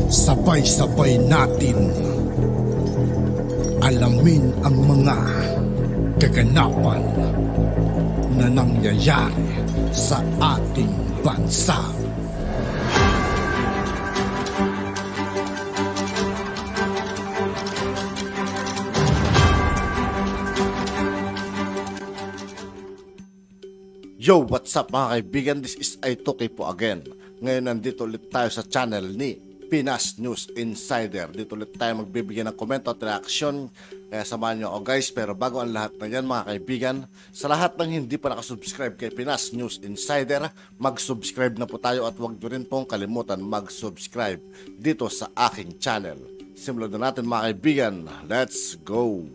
Sabay-sabay natin alamin ang mga kaganapan na nangyayari sa ating bansa. Yo, what's up mga kaibigan? This is Aitoki po again. Ngayon nandito ulit tayo sa channel ni Pinas News Insider. Dito ulit tayo magbibigay ng komento at reaksyon. Kaya samahan nyo ako guys. Pero bago ang lahat na yan mga kaibigan, sa lahat ng hindi pa nakasubscribe kay Pinas News Insider, mag-subscribe na po tayo at huwag nyo rin pong kalimutan mag-subscribe dito sa aking channel. Simulan na natin mga kaibigan. Let's go!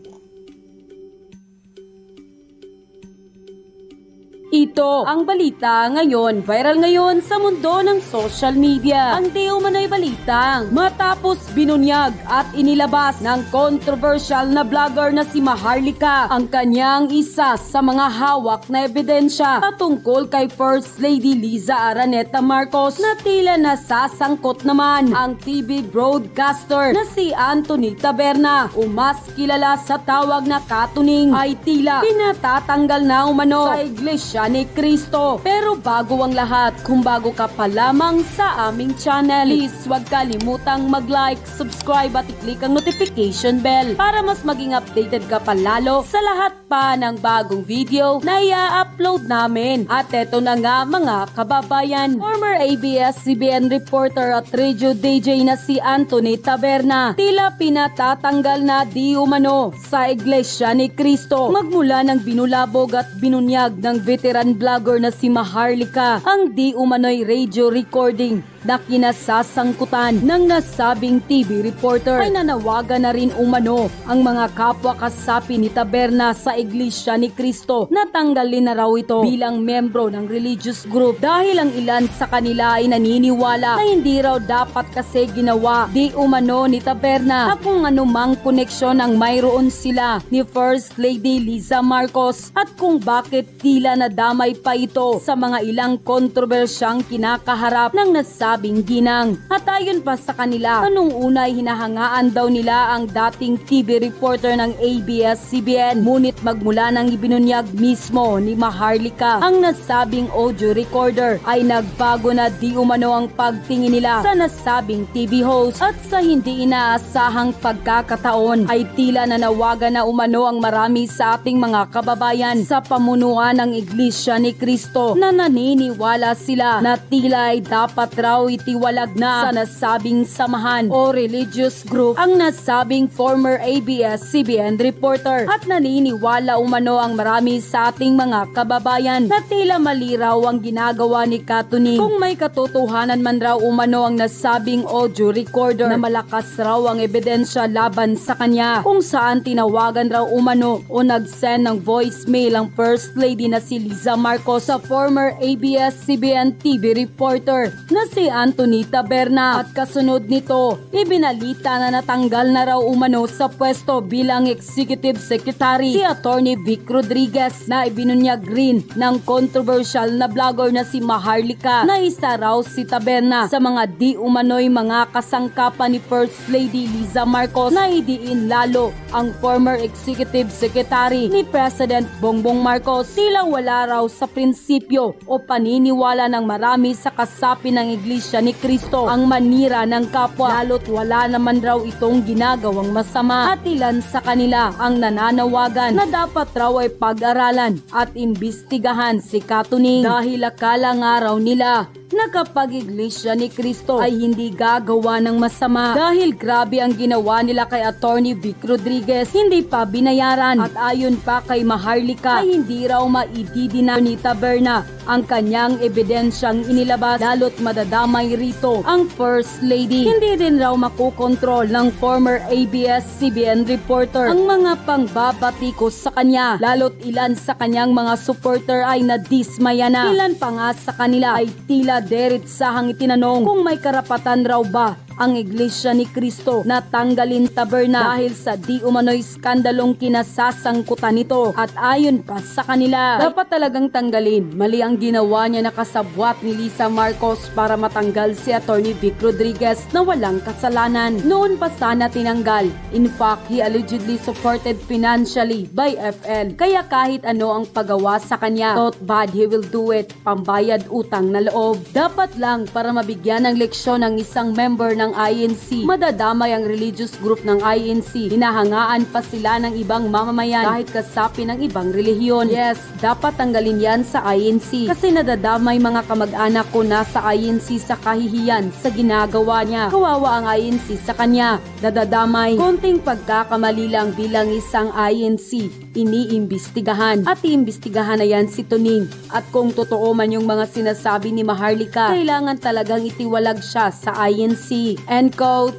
Ito ang balita ngayon, viral ngayon sa mundo ng social media. Ang di umano'y balitang matapos binunyag at inilabas ng controversial na vlogger na si Maharlika ang kanyang isa sa mga hawak na ebidensya patungkol kay First Lady Liza Araneta Marcos na tila nasasangkot naman ang TV broadcaster na si Anthony Taberna o mas kilala sa tawag na Katuning ay tila pinatatanggal na umano sa Iglesia ni Cristo. Pero bago ang lahat, kung bago ka pa lamang sa aming channel, please huwag kalimutang mag-like, subscribe at i-click ang notification bell para mas maging updated ka pa lalo sa lahat pa ng bagong video na i-upload namin. At eto na nga mga kababayan, former ABS-CBN reporter at radio DJ na si Anthony Taberna tila pinatatanggal na di umano sa Iglesia ni Cristo magmula ng binulabog at binunyag ng veteran vlogger na si Maharlika ang di umano'y radio recording na kinasasangkutan ng nasabing TV reporter. Ay nanawagan na rin umano ang mga kapwa kasapi ni Taberna sa Iglesia ni Cristo na tanggalin na raw ito bilang membro ng religious group dahil ang ilan sa kanila ay naniniwala na hindi raw dapat kasi ginawa di umano ni Taberna na kung anumang koneksyon ang mayroon sila ni First Lady Liza Marcos at kung bakit tila nadamay pa ito sa mga ilang kontrobersyang kinakaharap ng nasabing ginang. At ayon pa sa kanila, anong unay hinahangaan daw nila ang dating TV reporter ng ABS-CBN, ngunit magmula nang ibinunyag mismo ni Maharlika ang nasabing audio recorder ay nagbago na di umano ang pagtingin nila sa nasabing TV host at sa hindi inaasahang pagkakataon ay tila nanawagan na umano ang marami sa ating mga kababayan sa pamunuan ng Iglesia ni Cristo na naniniwala sila na tila ay dapat raw itiwalag na sa nasabing samahan o religious group ang nasabing former ABS-CBN reporter at naniniwala umano ang marami sa ating mga kababayan na tila mali raw ang ginagawa ni Katuning kung may katotohanan man raw umano ang nasabing audio recorder na malakas raw ang ebidensya laban sa kanya kung saan tinawagan raw umano o nag-send ng voicemail ang First Lady na si Liza Marcos sa former ABS-CBN TV reporter na si Anthony Taberna at kasunod nito, ibinalita na natanggal na raw umano sa pwesto bilang Executive Secretary si Attorney Vic Rodriguez na ibinunyag rin ng controversial na vlogger na si Maharlika na isa raw si Taberna sa mga di umano'y mga kasangkapan ni First Lady Liza Marcos na idiin lalo ang former Executive Secretary ni President Bongbong Marcos. Sila wala raw sa prinsipyo o paniniwala ng marami sa kasapi ng Iglesia ni Cristo ang manira ng kapwa lalo't wala naman raw itong ginagawang masama at ilan sa kanila ang nananawagan na dapat raw ay pag-aralan at imbestigahan si Katuning dahil akala nga raw nila na kapag Iglesia ni Cristo ay hindi gagawa ng masama dahil grabe ang ginawa nila kay Attorney Vic Rodriguez, hindi pa binayaran at ayon pa kay Maharlika ay hindi raw maididina ni Taberna ang kanyang ebidensyang inilabas lalo't madadamay rito ang First Lady. Hindi din raw makukontrol ng former ABS-CBN reporter ang mga pangbabatikos sa kanya lalo't ilan sa kanyang mga supporter ay nadismaya na. Ilan pa nga sa kanila ay tila deritsahang itinanong kung may karapatan raw ba ang Iglesia ni Cristo na tanggalin Taberna dahil sa di umano'y skandalong kinasasangkutan nito at ayon pa sa kanila, dapat talagang tanggalin. Mali ang ginawa niya na kasabwat ni Lisa Marcos para matanggal si Attorney Vic Rodriguez na walang kasalanan. Noon pa sana tinanggal. In fact, he allegedly supported financially by FL. Kaya kahit ano ang pagawa sa kanya, thought bad he will do it. Pambayad utang na loob. Dapat lang para mabigyan ng leksyon ng isang member ng INC. Madadamay ang religious group ng INC. Hinahangaan pa sila ng ibang mamamayan kahit kasapi ng ibang relihiyon. Yes, dapat tanggalin yan sa INC kasi nadadamay mga kamag-anak ko nasa INC sa kahihiyan sa ginagawa niya. Kawawa ang INC sa kanya. Nadadamay. Konting pagkakamali lang bilang isang INC. Iniimbestigahan. At iimbestigahan na yan si Tuning. At kung totoo man yung mga sinasabi ni Maharlika, kailangan talagang itiwalag siya sa INC. End quote.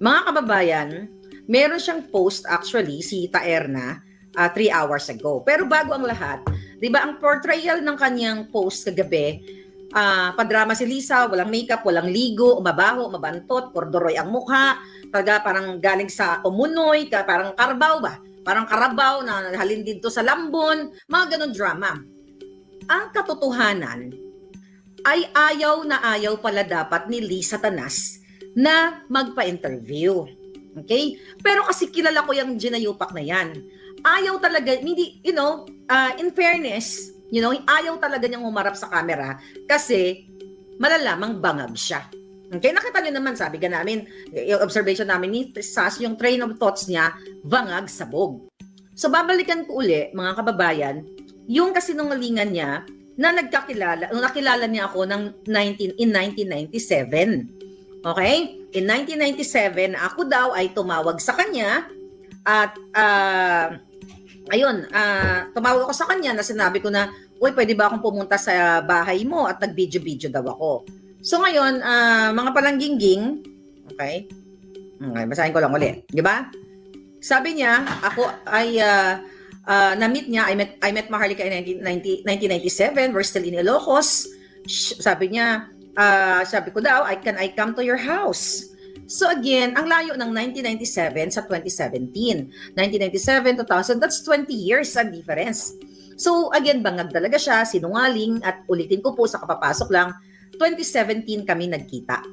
Mga kababayan, meron siyang post actually, si Taerna, 3 hours ago. Pero bago ang lahat, di ba ang portrayal ng kanyang post kagabi, padrama si Lisa, walang makeup, walang ligo, mabaho, mabantot, kordoroy ang mukha, talaga parang galing sa kumunoy, parang karbaw ba? Parang karabaw na halin dito sa lambon, mga ganun drama. Ang katotohanan ay ayaw na ayaw pala dapat ni Lisa Tanas na magpa-interview. Okay? Pero kasi kilala ko yung ginayupak na yan. Ayaw talaga, hindi, in fairness, ayaw talaga niyang humarap sa camera kasi malalamang bangag siya. Okay? Nakita niyo naman, sabi ka namin, yung observation namin ni Sas, yung train of thoughts niya, bangag sabog. So, babalikan ko uli, mga kababayan, yung kasinungalingan niya na nakilala niya ako in 1997. Okay? In 1997, ako daw ay tumawag sa kanya at tumawag ako sa kanya na sinabi ko na, uy, pwede ba akong pumunta sa bahay mo at nag-video-video daw ako. So ngayon, mga palanggingging, okay, basahin ko lang ulit, di ba? Sabi niya, ako ay na-meet niya, I met Maharlika in 1997, we're still in Ilocos. Sabi niya, sabi ko daw, can I come to your house? So again, ang layo ng 1997 sa 2017. 1997, 2000, that's 20 years ang difference. So again, bangag talaga siya, sinungaling, at ulitin ko po sa kapapasok lang, 2017 kami nagkita.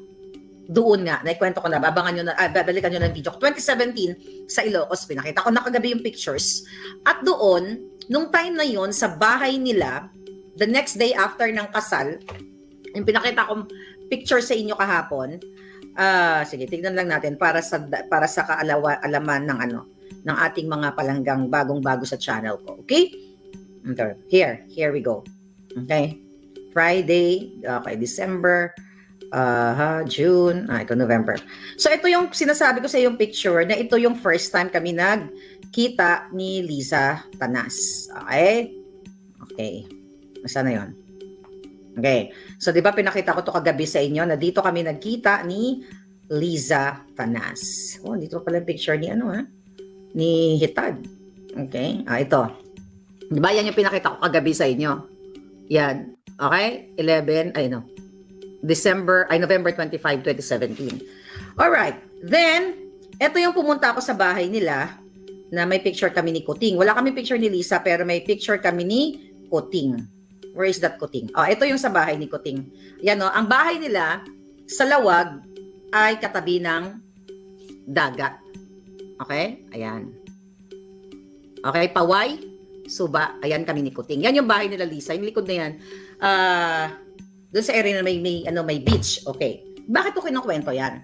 Doon nga, naikwento ko na, babalikan nyo ng video ko. 2017, sa Ilocos, pinakita ko na kagabi yung pictures. At doon, nung time na yon sa bahay nila, the next day after ng kasal, yung pinakita kong picture sa inyo kahapon, sige, tignan lang natin para sa kaalaman ng ng ating mga palanggang bagong-bago sa channel ko. Okay? Here we go. Okay? Friday, okay, December, June, ito November. So ito yung sinasabi ko sa yung picture na ito yung first time kami nagkita ni Lisa Tanas. Okay? Okay. Nasaan na yun? Okay. So, di ba pinakita ko to kagabi sa inyo na dito kami nagkita ni Liza Tanas. Oh, dito pala yung picture ni ni Hitad. Okay. Ito. Di ba yan yung pinakita ko kagabi sa inyo? Yan. Okay? November 25, 2017. Alright. Then, ito yung pumunta ako sa bahay nila na may picture kami ni Kuting. Wala kami picture ni Lisa pero may picture kami ni Kuting. Where is that Kuting? Ito yung sa bahay ni Kuting. Yan ang bahay nila sa Lawag ay katabi ng dagat. Okay? Ayan. Okay, Paway, Suba, ayan kami ni Kuting. Yan yung bahay nila Lisa. Yung likod na yan. Doon sa area na may beach. Okay. Bakit ko kinukwento yan?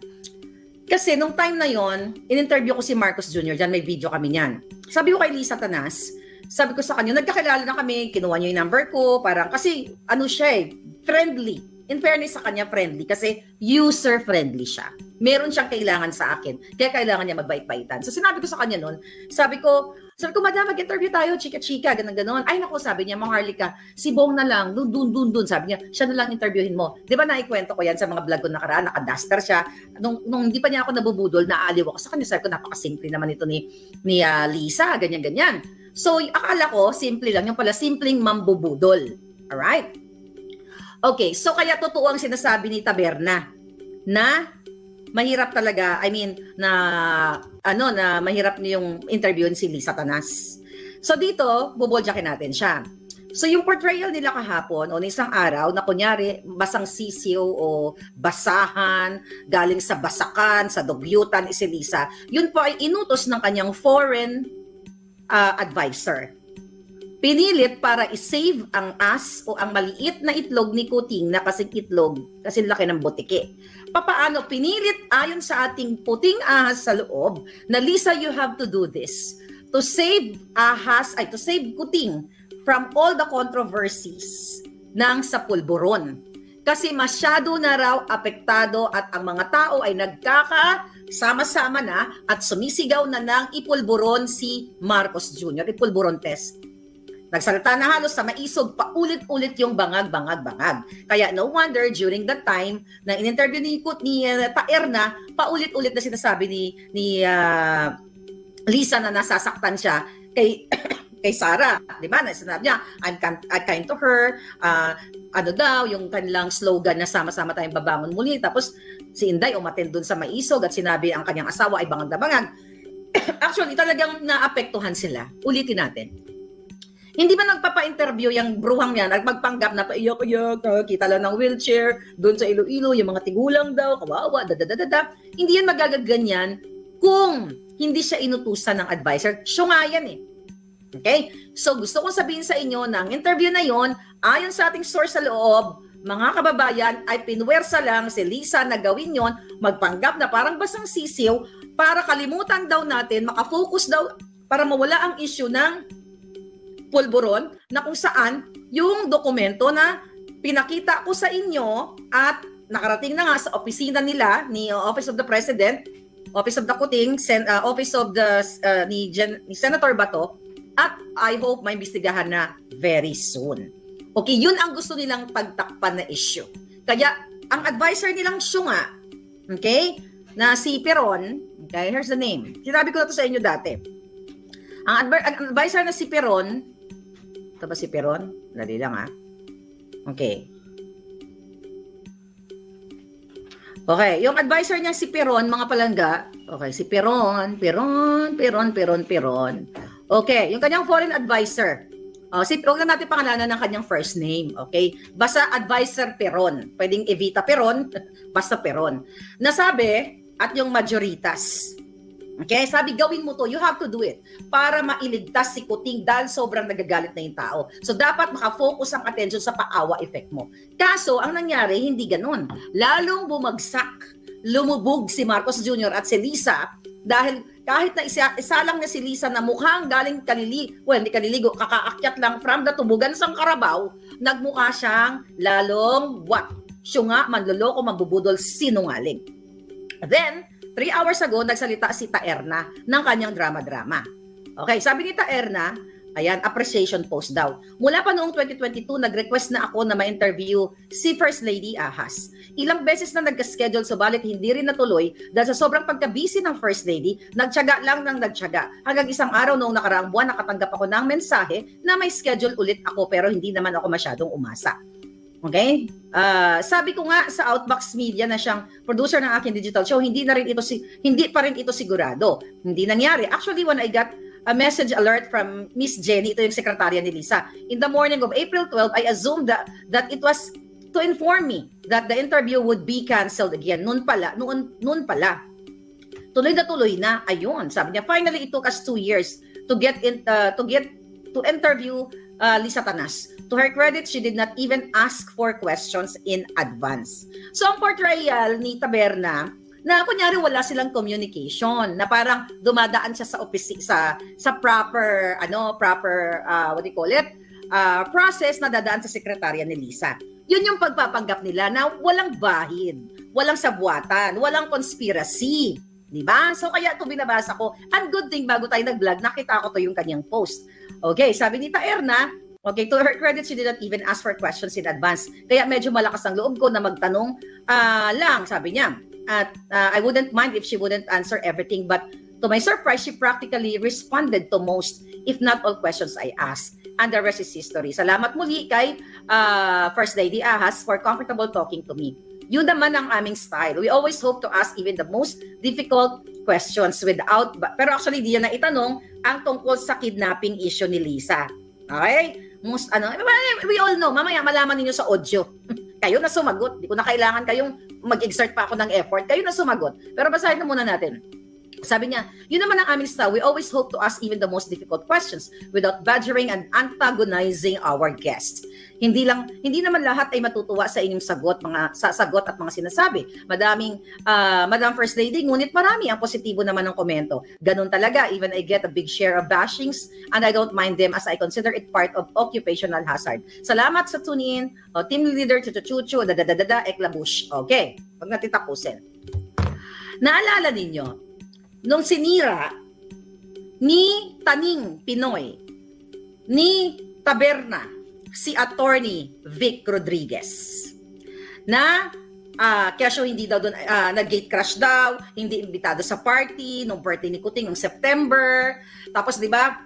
Kasi nung time na yon, in-interview ko si Marcos Jr. Diyan may video kami niyan. Sabi ko kay Lisa Tanas, sabi ko sa kanya, nagkakilala na kami, kinuha niyo yung number ko, parang kasi siya friendly. In fairness sa kanya, friendly kasi user-friendly siya. Meron siyang kailangan sa akin, kaya kailangan niya magbait-baitan. So sinabi ko sa kanya noon, sabi ko, madam, mag-interview tayo, chika-chika, ganun-ganon. Ay naku, sabi niya, Maharlika, si Bong na lang, dun. Sabi niya, siya na lang interviewin mo. Di ba naikwento ko yan sa mga vlog ko nakaraan, naka-duster siya. Nung hindi pa niya ako nabubudol, naaaliw ako sa kanya. Sabi ko, napaka-simple naman ito ni Lisa, ganyan-ganyan. So, akala ko, simple lang. Yung pala, simpleng mambubudol. Alright? Okay, so kaya totoo ang sinasabi ni Taberna na mahirap talaga, na mahirap yung interviewin si Lisa Tanas. So dito, bubuljakin natin siya. So yung portrayal nila kahapon o isang araw na kunyari basang sisiw o basahan, galing sa basakan, sa dugyutan si Lisa, yun po ay inutos ng kanyang foreign advisor. Pinilit para isave ang as o ang maliit na itlog ni Kuting na kasing itlog, kasing laki ng butike. Papaano pinilit ayon sa ating puting ahas sa loob na Lisa, you have to do this to save to save Kuting from all the controversies ng sa pulburon. Kasi masyado na raw apektado at ang mga tao ay nagkakasama-sama na at sumisigaw na ng ipulburon si Marcos Jr., ipulburon test. Nagsalita na halos sa maisog, paulit-ulit yung bangag. Kaya no wonder during that time na in-interview ni Taerna, paulit-ulit na sinasabi ni Lisa na nasasaktan siya kay Sarah, di ba? Sinabi niya, I'm kind to her, yung kanilang slogan na sama-sama tayong babangon muli. Tapos si Inday umattend dun sa maisog at sinabi ang kanyang asawa ay bangag na bangag. Actually, talagang naapektuhan sila. Ulitin natin. Hindi ba nagpapa-interview yung bruhang yan at magpanggap na paiyak-iyak, kita lang ng wheelchair, doon sa Iloilo, yung mga tigulang daw, kawawa, Hindi yan magagaganyan kung hindi siya inutusan ng advisor. Siya nga yan eh. Okay? So gusto kong sabihin sa inyo na ang interview na yon, ayon sa ating source sa loob, mga kababayan, ay pinwersa lang si Lisa na gawin yon, magpanggap na parang basang sisiw para kalimutan daw natin, makafocus daw para mawala ang issue ng pulburon na kung saan yung dokumento na pinakita ko sa inyo at nakarating na nga sa opisina nila ni Office of the President, Office of the Kuting, Office of the ni Senator Bato, at I hope may imbestigahan na very soon. Okay, yun ang gusto nilang pagtakpan na issue. Kaya, ang advisor nilang syunga, okay, na si Peron, okay, here's the name. Sinabi ko na to sa inyo dati. Ang advisor na si Peron, ito ba si Peron? Dali lang Okay. Okay, yung advisor niya si Peron, mga palangga, okay, si Peron. Okay, yung kanyang foreign advisor. Huwag na natin pangalanan ng kanyang first name. Okay? Basta advisor Peron. Pwedeng Evita Peron, basta Peron. Nasabi, at yung majoritas. Okay? Sabi, gawin mo to. You have to do it. Para mailigtas si Kuting dahil sobrang nagagalit na yung tao. So, dapat makafocus ang attention sa paawa effect mo. Kaso, ang nangyari, hindi ganun. Lalong bumagsak, lumubog si Marcos Jr. at si Lisa dahil kahit na isa lang na si Lisa na mukhang galing kaliligo, kakaakyat lang from the tubugan sang Carabao, nagmukha siyang lalong syunga, manloloko, mambubudol, sinungaling. Then, 3 hours ago, nagsalita si Taerna ng kanyang drama-drama. Okay, sabi ni Taerna, ayan, appreciation post daw. Mula pa noong 2022, nag-request na ako na ma-interview si First Lady Ahas. Ilang beses na nag-schedule, subalit hindi rin natuloy dahil sa sobrang pagka-busy ng First Lady, nagtiyaga lang ng nagtiyaga. Hanggang isang araw noong nakaraang buwan, nakatanggap ako ng mensahe na may schedule ulit ako pero hindi naman ako masyadong umasa. Okay? Sabi ko nga sa Outbox Media na siyang producer ng aking digital show, hindi pa rin ito sigurado. Hindi nangyari. Actually, when I got a message alert from Miss Jenny, ito yung sekretarya ni Lisa, in the morning of April 12, I assumed that it was to inform me that the interview would be canceled again. Noon pala. Tuloy na tuloy na. Ayun, sabi niya, finally it took us 2 years to interview Lisa Tanas. To her credit, she did not even ask for questions in advance. So ang portrayal ni Taberna na kunyari wala silang communication, na parang dumadaan siya sa proper process na dadaan sa sekretarya ni Lisa. Yun yung pagpapanggap nila na walang bahid, walang sabwatan, walang conspiracy. Diba? So kaya ito binabasa ko. And good thing, bago tayo nag-vlog, nakita ko to yung kanyang post. Okay, sabi ni Taerna, okay, to her credit, she did not even ask for questions in advance. Kaya medyo malakas ang loob ko na magtanong lang, sabi niya. At I wouldn't mind if she wouldn't answer everything, but to my surprise, she practically responded to most, if not all questions I asked. And the rest is history. Salamat muli kay First Lady Ahas for comfortable talking to me. Yun naman ang aming style. We always hope to ask even the most difficult questions pero actually di yan na itanong ang tungkol sa kidnapping issue ni Lisa. Okay? We all know, mamaya malaman niyo sa audio. Kayo na sumagot. Di ko na kailangan kayong mag-exert pa ako ng effort. Kayo na sumagot. Pero basahin na muna natin. Sabi niya, yun naman ang aming style. We always hope to ask even the most difficult questions without badgering and antagonizing our guests. Hindi naman lahat ay matutuwa sa inyong sagot at mga sinasabi. Madam First Lady, ngunit marami ang positibo naman ng komento. Ganun talaga, even I get a big share of bashings and I don't mind them as I consider it part of occupational hazard. Salamat sa tune-in. Team leader, chuchu, eklabush. Okay, wag natin tapusin. Naalala ninyo, nung sinira ni Taning Pinoy, ni Taberna, si Attorney Vic Rodriguez, na kesyo hindi daw doon, nag-gate crash daw, hindi imbitado sa party, nung birthday ni Kuting, nung September, tapos di ba,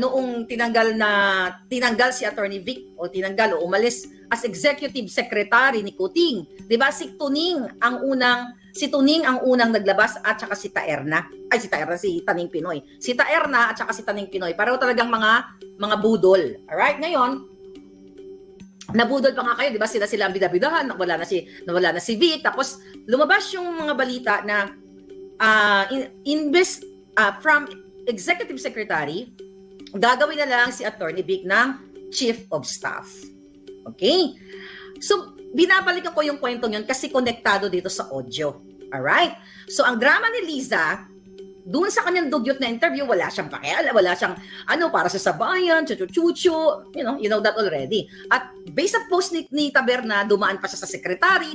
noong tinanggal si Attorney Vic, o umalis as executive secretary ni Kuting, di ba, si Tuning ang unang naglabas at saka si Taning Pinoy. Si Taerna at saka si Taning Pinoy, pareho talagang mga budol. Alright, ngayon, nabudol pa nga kayo, di ba? Sila ang bidabidahan, nawala na si Vic, tapos lumabas yung mga balita na from executive secretary, gagawin na lang si Attorney Vic ng chief of staff. Okay? So, binabalikan ko yung kwentong yun kasi konektado dito sa audio. Alright? So, ang drama ni Liza, doon sa kanyang dugyot na interview, wala siyang pakialam, wala siyang para sa sabayan, chuchu, you know that already. At based sa post ni Taberna, dumaan pa siya sa secretary,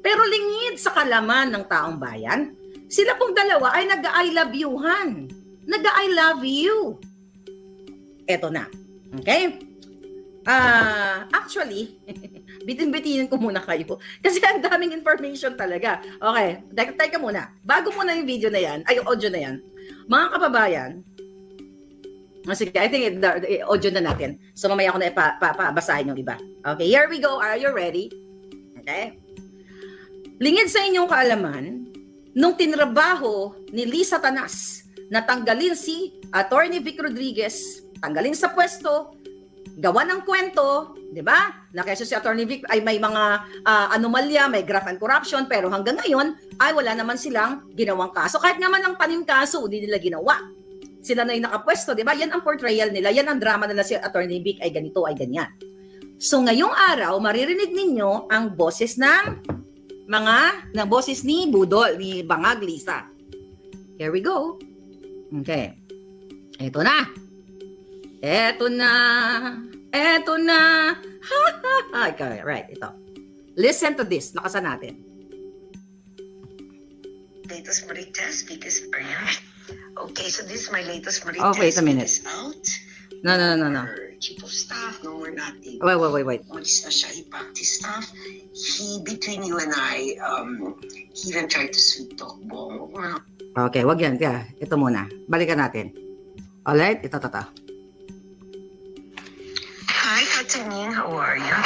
pero lingid sa kalaman ng taong bayan, sila pong dalawa ay nag-I love you-han. Nag-I love you. Eto na. Okay? Actually, bitin-bitinin ko muna kayo. Kasi ang daming information talaga. Okay, teka muna. Bago muna yung video na yan, ay yung audio na yan, mga kababayan, sige, I think audio na natin. So mamaya ko na basahin yung iba. Okay, here we go. Are you ready? Okay. Lingid sa inyong kaalaman, nung tinrabaho ni Lisa Tanas na tanggalin si Attorney Vic Rodriguez, tanggalin sa pwesto, gawa ng kwento, di ba? Na kasi si Attorney Vic ay may mga anomalya, may graft and corruption, pero hanggang ngayon ay wala naman silang ginawang kaso. Kahit naman ang tanim kaso, hindi nila ginawa. Sila na yung nakapwesto, di ba? Yan ang portrayal nila, yan ang drama nila si Attorney Vic ay ganito, ay ganyan. So ngayong araw, maririnig ninyo ang boses ng boses ni Budol, ni Bangag Lisa. Here we go. Okay. Ito na. Okay, right, ito. Listen to this. Lakasan natin. Latest Marites because okay, so this is my latest Marites. Oh, wait a minute. Out. No. Chief of staff, no more nothing. Wait. Umalis na siya, practice staff. Between you and I, he even tried to sweet talk Bongo. Okay, wag yan. Kaya, ito muna. Balikan natin. Alright, ito. Hi, Kataning, how are you?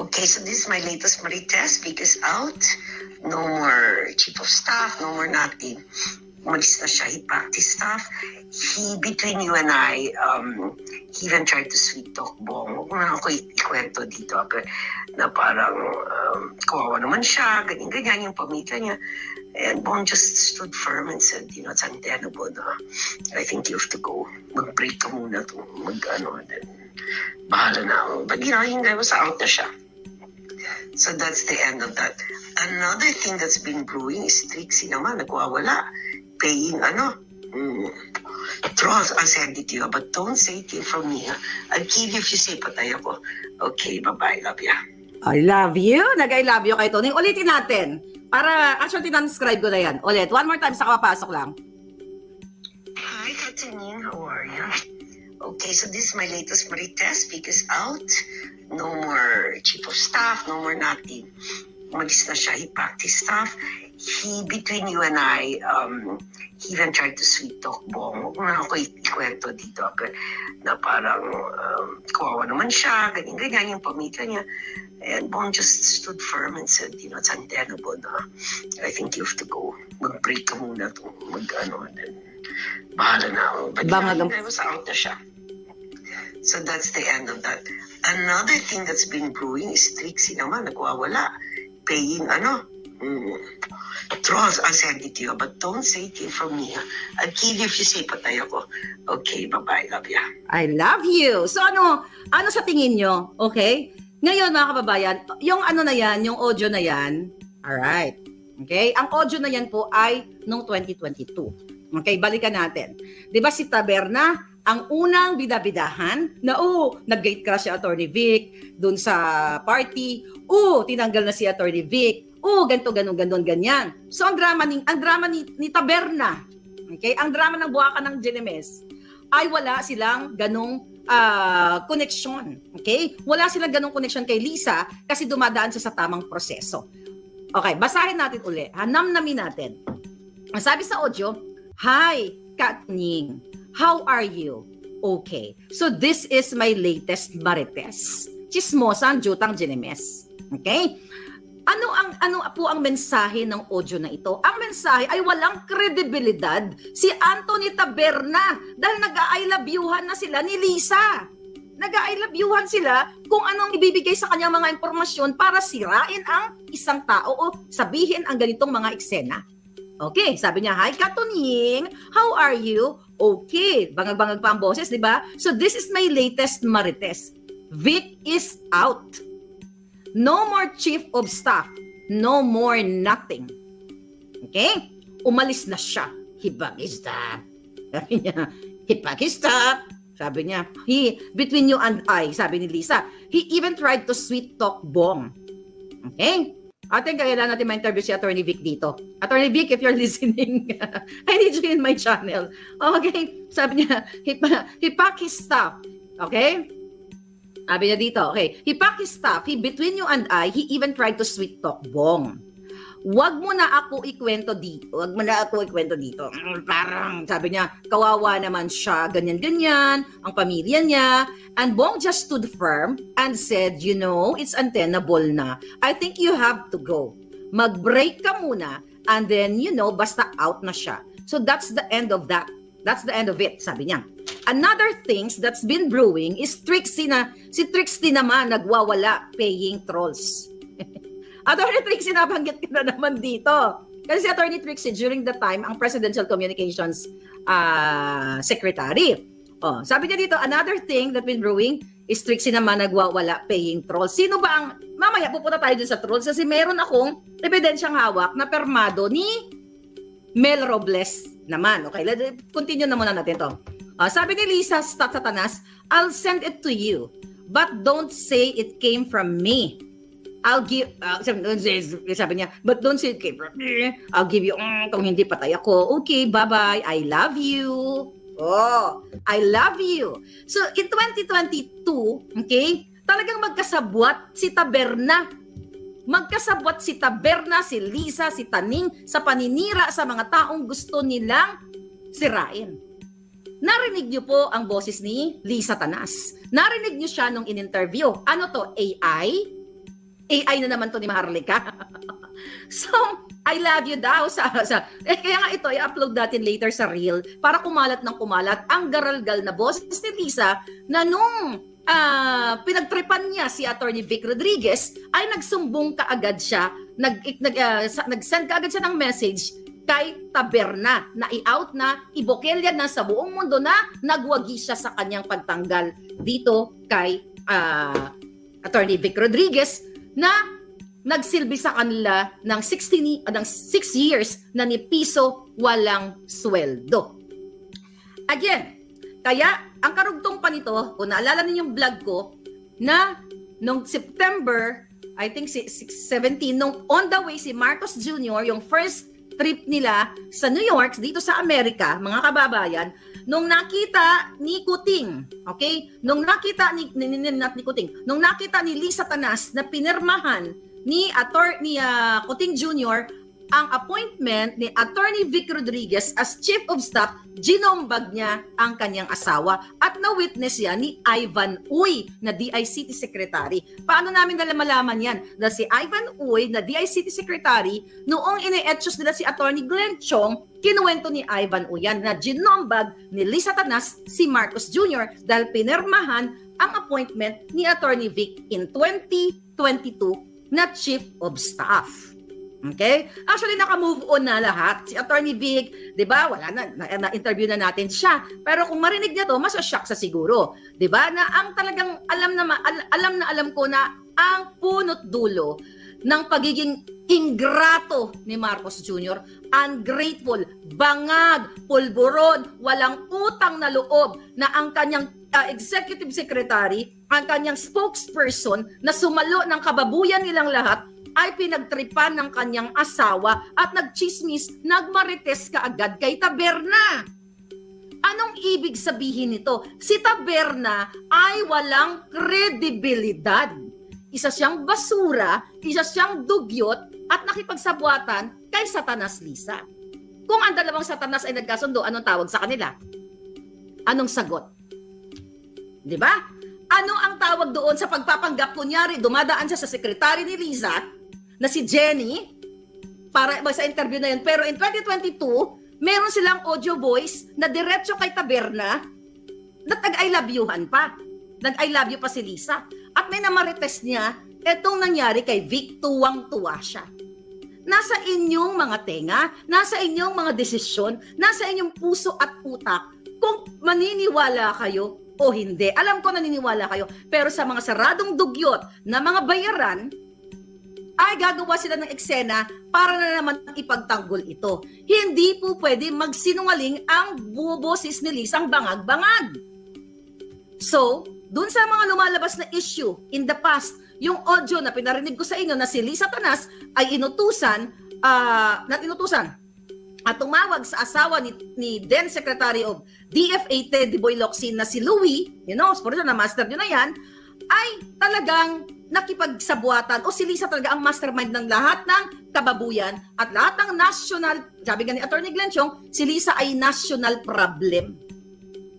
Okay, so this is my latest Marites because out. No more chief of staff, no more nothing. Umalis na siya, he practice staff. Between you and I, he even tried to sweet talk Bongo. Kung ako ikwento dito, na parang kawawa naman siya, ganyan yung pamilya niya. And Bong just stood firm and said, it's untenable na. I think you have to go. Mag-break ka muna. Then bahala na ako. But yung guy was out na siya. So that's the end of that. Another thing that's been brewing is Trixie naman, nagwawala. Paying Trolls, I'll send it to you, but don't say it from me. I'll kill you if you say patay ako. Okay, bye-bye, love ya. I love you. Nag-I love you kay Tony. Ulitin natin. Para, actually, transcribe ko na yan. Ulit. One more time sa kapapasok lang. Hi, Kataning. How are you? Okay, so this is my latest Marites because out. No more chief of staff, no more nothing. Umalis na siya, he practice staff. between you and I, he even tried to sweet talk Bong. Huwag mo na ako ikwento dito na parang kawawa naman siya, ganyan yung pamilya niya. And Bong just stood firm and said, it's untenable na. I think you have to go. Mag-break ka muna and then bahala na ako. But I was out na siya. So that's the end of that. Another thing that's been brewing is Trixie naman, nagwawala. Paying trolls. I'll send it to you, but don't say it from me. I'll kill you if you say patay ako. Okay, bye-bye. Love ya. I love you. So ano sa tingin nyo? Okay? Ngayon mga kababayan, yung na yan, yung audio na yan, alright. Okay? Ang audio na yan po ay noong 2022. Okay, balikan natin. 'Di ba si Taberna, ang unang bidabidahan na nag-gate crash si Attorney Vic doon sa party. Tinanggal na si Attorney Vic. Ganito, ganyan. So ang drama ni Taberna, okay? Ang drama ng Buwakan ng Ginemes ay wala silang ganong connection. Okay? Wala silang ganong connection kay Lisa kasi dumadaan siya sa tamang proseso. Okay, basahin natin uli. Namnamin natin. Ang sabi sa audio, "Hi, Katning. How are you? Okay. So this is my latest marites. Chismosan Jutang Ginemes." Okay? Ano po ang mensahe ng audio na ito? Ang mensahe ay walang kredibilidad si Anthony Taberna dahil nag-I love you-han na sila ni Lisa. Nag-I love you-han sila kung anong ibibigay sa kanyang mga impormasyon para sirain ang isang tao o sabihin ang ganitong mga eksena. Okay, sabi niya, "Hi Katunying, how are you? Okay." Bangag-bangag pa ang boses, di ba? So this is my latest marites. Vic is out. No more chief of staff. No more nothing. Okay? Umalis na siya. Hipagista. Sabi niya, hipagista. Sabi niya, between you and I, sabi ni Lisa, he even tried to sweet talk Bong. Okay? Ating kailangan natin ma-interview si Attorney Vic dito. Attorney Vic, if you're listening, I need you in my channel. Okay? Sabi niya, he packed his stuff. Okay? Sabi niya dito, okay, he packed his stuff. Between you and I, he even tried to sweet talk Bong. Wag mo na ako ikwento dito. Parang, sabi niya, kawawa naman siya, ganyan-ganyan, ang pamilya niya. And Bong just stood firm and said, it's untenable na. I think you have to go. Mag-break ka muna and then, basta out na siya. So that's the end of that. That's the end of it, sabi niya. Another things that's been brewing is Trixie na. Si Trixie naman nagwawala paying trolls. Attorney Trixie, nabanggit ka na naman dito. Kasi si Attorney Trixie, during the time, ang Presidential Communications Secretary. Sabi niya dito, another thing that's been brewing is Trixie naman nagwawala paying trolls. Sino ba ang, mamaya pupunta tayo dun sa trolls kasi meron akong ebidensyang hawak na permado ni Mel Robles naman. Okay, continue na muna natin to. Sabi ni Lisa Satanas, "I'll send it to you, but don't say it came from me. I'll give," sabi niya, "but don't say it came from me. I'll give you, kung hindi patay ako. Okay, bye-bye. I love you." I love you. So, in 2022, okay, talagang magkasabwat si Taberna. Magkasabwat si Taberna, si Lisa, si Taning sa paninira sa mga taong gusto nilang sirain. Narinig niyo po ang boses ni Lisa Tanas. Narinig niyo siya nung in-interview. Ano to? AI? AI na naman to ni Maharlika. So, I love you daw. Kaya nga ito, i-upload natin later sa reel para kumalat ng kumalat ang garalgal na boses ni Lisa na nung pinagtripan niya si Attorney Vic Rodriguez ay nagsumbong kaagad siya, nag-send kaagad siya ng message kay Taberna na i-out na, ibokelya na sa buong mundo na nagwagi siya sa kanyang pagtanggal dito kay Attorney Vic Rodriguez na nagsilbi sa kanila ng 6 years na ni piso walang sweldo. Again, kaya ang karugtong pa nito, kung naalala niyo yung vlog ko, na nung September, I think 17, nung on the way si Marcos Jr., yung first trip nila sa New York, dito sa Amerika, mga kababayan, nung nakita ni Kuting, okay? Nung nakita ni Kuting, nung nakita ni Lisa Tanas na pinirmahan ni Kuting Jr. ang appointment ni Attorney Vic Rodriguez as Chief of Staff, ginombag niya ang kanyang asawa at na-witness yan ni Ivan Uy na DICT Secretary. Paano namin malaman yan? Dahil si Ivan Uy na DICT Secretary, noong ine-etchos nila si Attorney Glenn Chong, kinuwento ni Ivan Uy yan na ginombag ni Lisa Tanas si Marcos Jr. dahil pinirmahan ang appointment ni Attorney Vic in 2022 na Chief of Staff. Okay? Actually, naka-move on na lahat. Si Attorney Vic, di ba, wala na-interview na natin siya. Pero kung marinig niya to, masashock sa siguro. Di ba, na ang talagang alam ko na ang punot dulo ng pagiging ingrato ni Marcos Jr., ungrateful, bangag, pulburon, walang utang na loob na ang kanyang executive secretary, ang kanyang spokesperson na sumalo ng kababuyan nilang lahat, ay pinagtripan ng kanyang asawa at nagchismis, nagmarites kaagad kay Taberna. Anong ibig sabihin nito? Si Taberna ay walang kredibilidad. Isa siyang basura, isa siyang dugyot at nakipagsabwatan kay Satanas Lisa. Kung ang dalawang Satanas ay nagkasundo, anong tawag sa kanila? Anong sagot? Di ba? Ano ang tawag doon sa pagpapanggap? Kunyari, dumadaan siya sa sekretary ni Lisa na si Jenny para sa interview na yun. Pero in 2022, meron silang audio voice na diretso kay Taberna na tag-I love you-han pa. Nag-I love you pa si Lisa. At may namarites niya, etong nangyari kay Vic, tuwang-tuwa siya. Nasa inyong mga tenga, nasa inyong mga desisyon, nasa inyong puso at utak kung maniniwala kayo o hindi. Alam ko naniniwala kayo, pero sa mga saradong dugyot na mga bayaran, ay gagawa sila ng eksena para na naman ipagtanggol ito. Hindi po pwede magsinungaling ang bubosis ni Lisang bangag-bangag. So, dun sa mga lumalabas na issue in the past, yung audio na pinarinig ko sa inyo na si Lisa Tanas ay inutusan at tumawag sa asawa ni then Secretary of DFA Teddy Boy Locsin na si Louie, for na master nyo na yan, ay talagang nakipagsabuatan o si Lisa talaga ang mastermind ng lahat ng kababuyan at lahat ng national, sabi nga ni Attorney Glenn Chong, si Lisa ay national problem.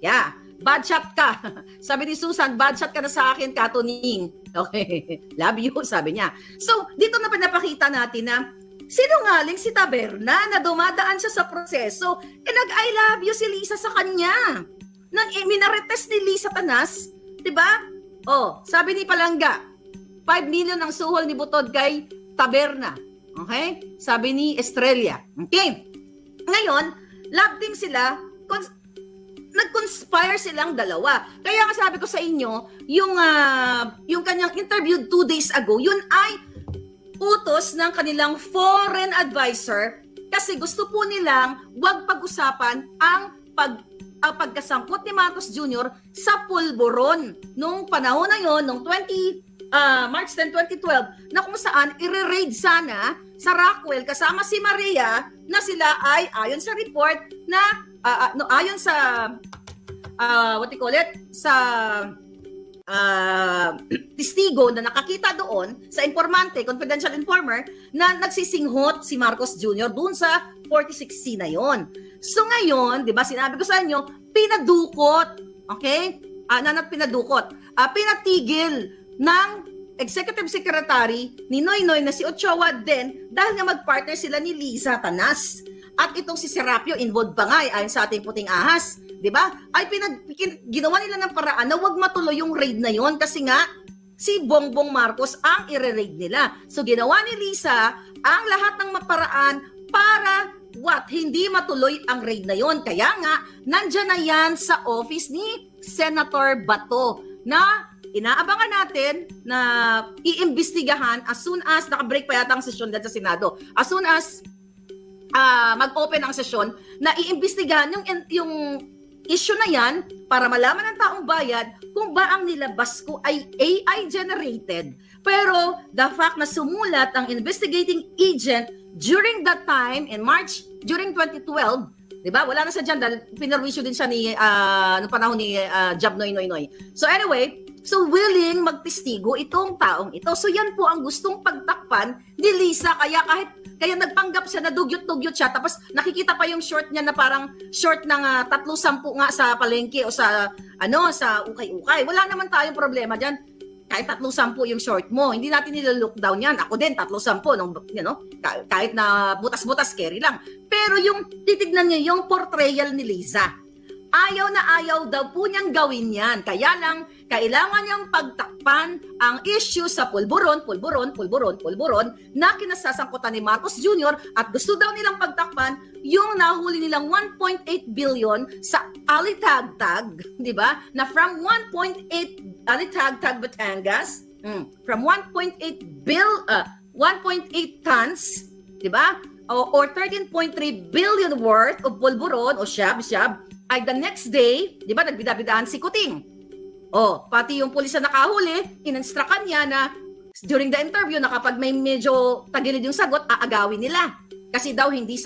Yeah, bad shot ka. Sabi ni Susan, bad shot ka na sa akin, Katuning. Okay, love you, sabi niya. So, dito na pinapakita natin na sinungaling si Taberna na dumadaan siya sa proseso, nag-I love you si Lisa sa kanya. Nang minarites ni Lisa Tanas, diba? Oh, sabi ni Palangga, 5 million ang suhol ni Butod kay Taberna. Okay? Sabi ni Estrella. Okay? Ngayon, love team sila, nag-conspire silang dalawa. Kaya nga sabi ko sa inyo, yung kanyang interview 2 days ago, yun ay utos ng kanilang foreign advisor kasi gusto po nilang wag pag-usapan ang pagkasangkot ni Marcos Jr. sa pulburon. Nung panahon na yon, nung March 10, 2012, na kung saan i-raid sana sa Rockwell kasama si Maria na sila ay ayon sa report na ayon sa testigo na nakakita doon sa informante, confidential informer, na nagsisinghot si Marcos Jr. doon sa 46C na yon. So ngayon, di ba, sinabi ko sa inyo, pinadukot, okay? Pinatigil ng Executive Secretary ni Noynoy na si Ochoa din dahil nga mag-partner sila ni Lisa Tanas. At itong si Serapio involved pa nga ayon sa ating puting ahas, di ba? Ay ginawa nila ng paraan na wag matuloy yung raid na yon kasi nga si Bongbong Marcos ang i-raid nila. So ginawa ni Lisa ang lahat ng maparaan para hindi matuloy ang raid na yon. Kaya nga nandiyan na yan sa office ni Senator Bato na inaabangan natin na iimbestigahan as soon as nakabreak pa yata ang sesyon dyan sa Senado. As soon as mag-open ang sesyon na iimbestigahan yung issue na yan para malaman ng taong bayan kung ba ang nilabas ko ay AI generated. Pero the fact na sumulat ang investigating agent during that time in March, during 2012, di ba? Wala na siya dyan dahil pinarwisyo din siya noong panahon ni Job Noy. So anyway, So willing magtestigo itong taong ito. So yan po ang gustong pagtakpan ni Lisa, kaya nagpanggap siya na dugyot-dugyot siya, tapos nakikita pa yung short niya na parang short ng 3-10 nga sa palengke o sa ukay-ukay. Wala naman tayong problema diyan. Kahit 3-10 yung short mo, hindi natin nilalook down yan. Ako din 3-10 nung kahit na butas-butas carry lang. Pero yung titignan niyo yung portrayal ni Lisa. Ayaw na ayaw daw po niyang gawin yan. Kaya lang, kailangan niyang pagtakpan ang issue sa pulburon na kinasasangkutan ni Marcos Jr. at gusto daw nilang pagtakpan yung nahuli nilang 1.8 billion sa Alitagtag, di ba? Na from 1.8 Alitagtag, Batangas, from 1.8 tons, di ba? Or 13.3 billion worth of pulburon o shab-shab, ay the next day, di ba, nagbidabidaan si Kuting. Pati yung pulis na nakahuli, in-instructan niya na during the interview na kapag may medyo tagilid yung sagot, aagawin nila. Kasi daw hindi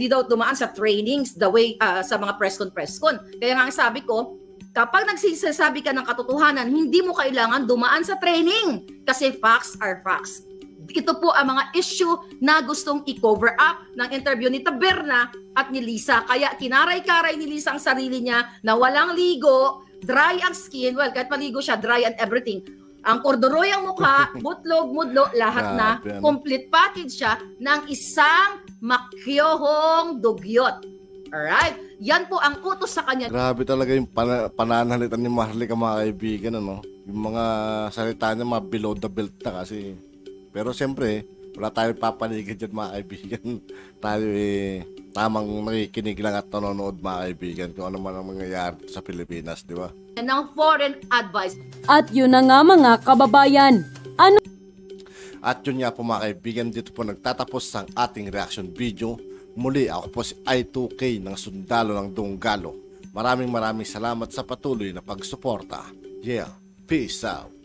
daw dumaan sa trainings the way sa mga press con. Kaya nga sabi ko, kapag nagsasabi ka ng katotohanan, hindi mo kailangan dumaan sa training. Kasi facts are facts. Ito po ang mga issue na gustong i-cover up ng interview ni Taberna at ni Lisa. Kaya kinaray-karay ni Lisa ang sarili niya na walang ligo, dry ang skin. Well, kahit maligo siya, dry and everything. Ang korduroy ang mukha, butlog, mudlo, lahat na. Complete package siya ng isang makyohong dugyot. Alright? Yan po ang utos sa kanya. Grabe talaga yung pananalitan ni Maharlika, mga kaibigan, ano? Yung mga salita niya, mga below the belt na kasi. Pero siyempre, wala tayong papaligid dyan, mga kaibigan. Tayo tamang nakikinig lang at nanonood, mga kaibigan, kung ano man ang mangyayari sa Pilipinas, di ba? Ng foreign advice. At yun na nga mga kababayan. At yun nga po, mga kaibigan, dito po nagtatapos ang ating reaction video. Muli, ako po si I2K ng Sundalo ng Dunggalo. Maraming salamat sa patuloy na pagsuporta. Yeah, peace out.